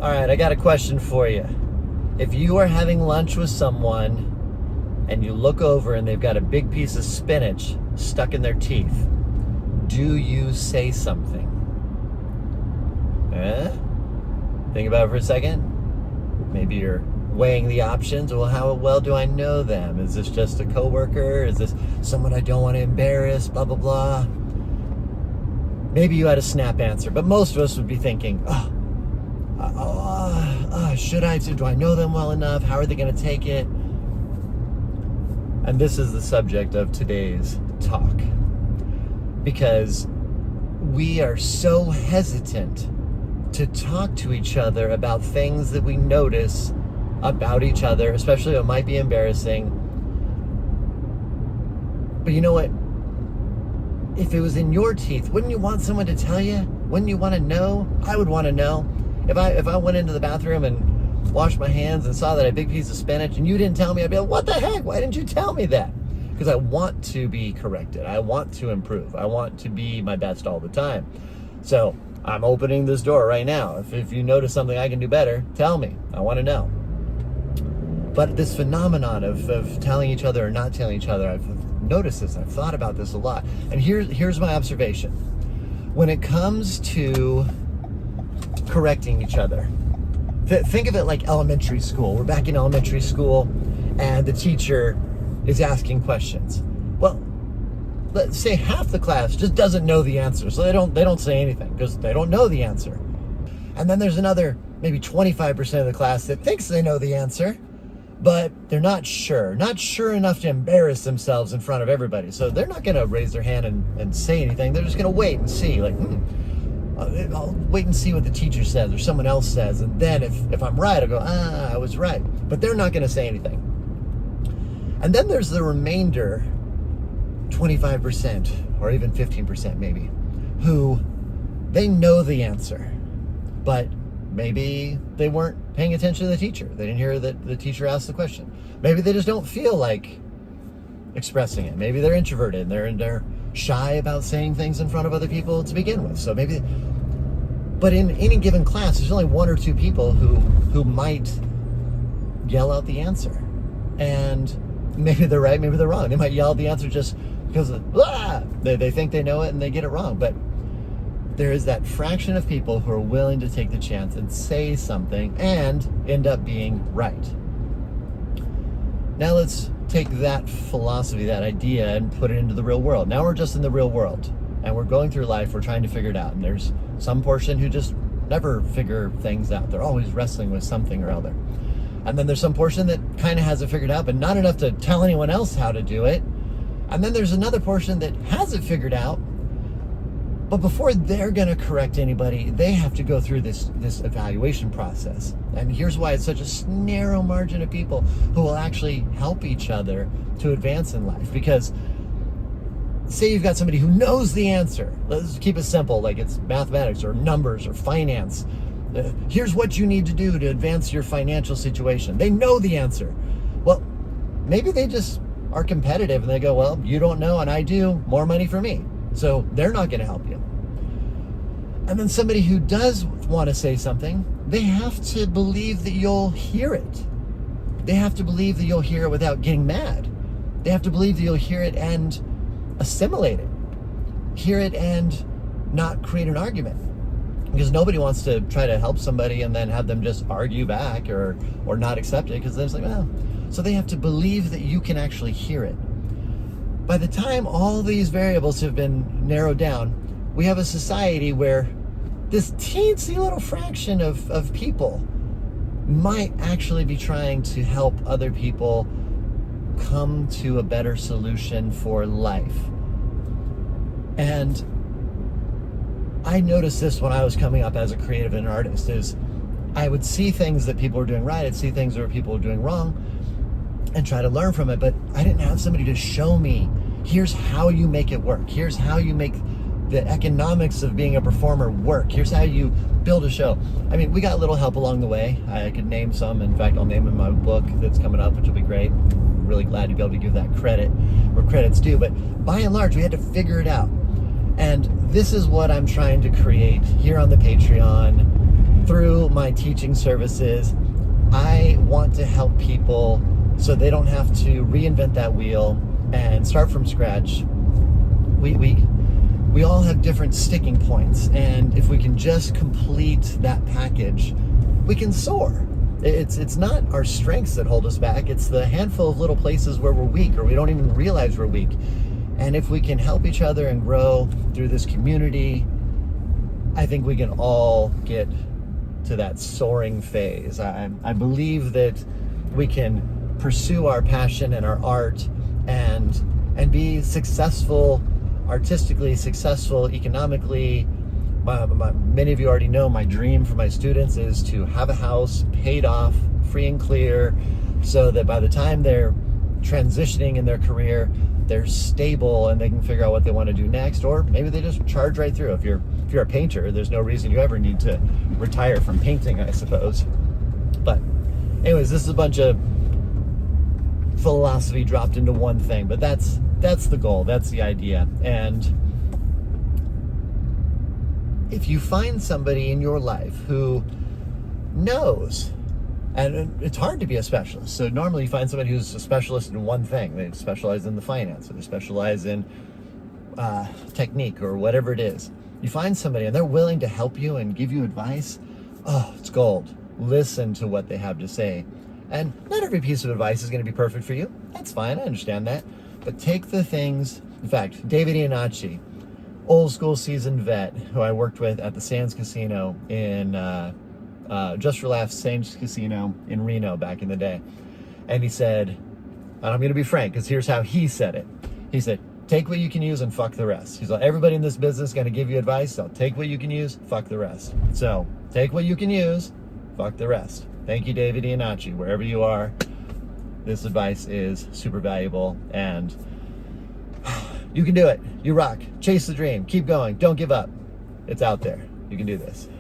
All right, I got a question for you. If you are having lunch with someone and you look over and they've got a big piece of spinach stuck in their teeth, do you say something? Think about it for a second. Maybe you're weighing the options. Well, how well do I know them? Is this just a coworker? Is this someone I don't want to embarrass? Blah, blah, blah. Maybe you had a snap answer, but most of us would be thinking, should I? Do I know them well enough? How are they going to take it? And this is the subject of today's talk. Because we are so hesitant to talk to each other about things that we notice about each other, especially what might be embarrassing. But you know what? If it was in your teeth, wouldn't you want someone to tell you? Wouldn't you want to know? I would want to know. If I went into the bathroom and washed my hands and saw that a big piece of spinach and you didn't tell me, I'd be like, what the heck? Why didn't you tell me that? Because I want to be corrected. I want to improve. I want to be my best all the time. So I'm opening this door right now. If you notice something I can do better, tell me. I want to know. But this phenomenon of telling each other or not telling each other, I've noticed this. I've thought about this a lot. And here's my observation. When it comes to correcting each other, think of it like elementary school. We're back in elementary school and the teacher is asking questions. Well, let's say half the class just doesn't know the answer, so they don't say anything because they don't know the answer. And then there's another maybe 25% of the class that thinks they know the answer, but they're not sure enough to embarrass themselves in front of everybody. So they're not going to raise their hand and say anything. They're just going to wait and see, like, I'll wait and see what the teacher says or someone else says. And then if I'm right, I'll go, I was right. But they're not going to say anything. And then there's the remainder 25% or even 15% maybe, who they know the answer, but maybe they weren't paying attention to the teacher. They didn't hear that the teacher asked the question. Maybe they just don't feel like expressing it. Maybe they're introverted and they're shy about saying things in front of other people to begin with. So maybe, but in any given class, there's only one or two people who might yell out the answer. And maybe they're right, maybe they're wrong. They might yell the answer just because they think they know it and they get it wrong. But there is that fraction of people who are willing to take the chance and say something and end up being right. Now let's take that philosophy, that idea, and put it into the real world. Now we're just in the real world and we're going through life, we're trying to figure it out. And there's some portion who just never figure things out. They're always wrestling with something or other. And then there's some portion that kind of has it figured out, but not enough to tell anyone else how to do it. And then there's another portion that has it figured out, but before they're going to correct anybody, they have to go through this evaluation process. And here's why it's such a narrow margin of people who will actually help each other to advance in life. Because say you've got somebody who knows the answer. Let's keep it simple, like it's mathematics or numbers or finance. Here's what you need to do to advance your financial situation. They know the answer. Well, maybe they just are competitive and they go, well, you don't know and I do, more money for me. So they're not going to help you. And then somebody who does want to say something, they have to believe that you'll hear it. They have to believe that you'll hear it without getting mad. They have to believe that you'll hear it and assimilate it. Hear it and not create an argument. Because nobody wants to try to help somebody and then have them just argue back or not accept it, because they're just like, well. So they have to believe that you can actually hear it. By the time all these variables have been narrowed down, we have a society where this teensy little fraction of people might actually be trying to help other people come to a better solution for life. And I noticed this when I was coming up as a creative and an artist, is I would see things that people were doing right, I'd see things that people were doing wrong, and try to learn from it, but I didn't have somebody to show me, here's how you make it work, here's how you make the economics of being a performer work, here's how you build a show. I mean, we got a little help along the way. I could name some. In fact, I'll name in my book that's coming up, which will be great. I'm really glad to be able to give that credit where credit's due, but by and large, we had to figure it out. And this is what I'm trying to create here on the Patreon through my teaching services, I want to help people so they don't have to reinvent that wheel and start from scratch. We all have different sticking points, and if we can just complete that package, we can soar. It's not our strengths that hold us back. It's the handful of little places where we're weak or we don't even realize we're weak. And if we can help each other and grow through this community, I think we can all get to that soaring phase. I believe that we can pursue our passion and our art and be successful, artistically successful, economically. Many of you already know my dream for my students is to have a house paid off, free and clear, so that by the time they're transitioning in their career, they're stable and they can figure out what they want to do next, or maybe they just charge right through. If you're a painter, there's no reason you ever need to retire from painting, I suppose. But anyways, this is a bunch of philosophy dropped into one thing, but that's the goal, that's the idea. And if you find somebody in your life who knows, and it's hard to be a specialist, so normally you find somebody who's a specialist in one thing. They specialize in the finance, or they specialize in technique, or whatever it is. You find somebody and they're willing to help you and give you advice, oh, it's gold. Listen to what they have to say. And not every piece of advice is going to be perfect for you. That's fine, I understand that. But take the things, in fact, David Iannacci, old school seasoned vet who I worked with at the Sands Casino in, Just for Laughs Sands Casino in Reno back in the day. And he said, and I'm going to be frank, because here's how he said it. He said, take what you can use and fuck the rest. He's like, everybody in this business is going to give you advice, so take what you can use, fuck the rest. So take what you can use, fuck the rest. Thank you, David Iannacci. Wherever you are, this advice is super valuable, and you can do it. You rock. Chase the dream. Keep going. Don't give up. It's out there. You can do this.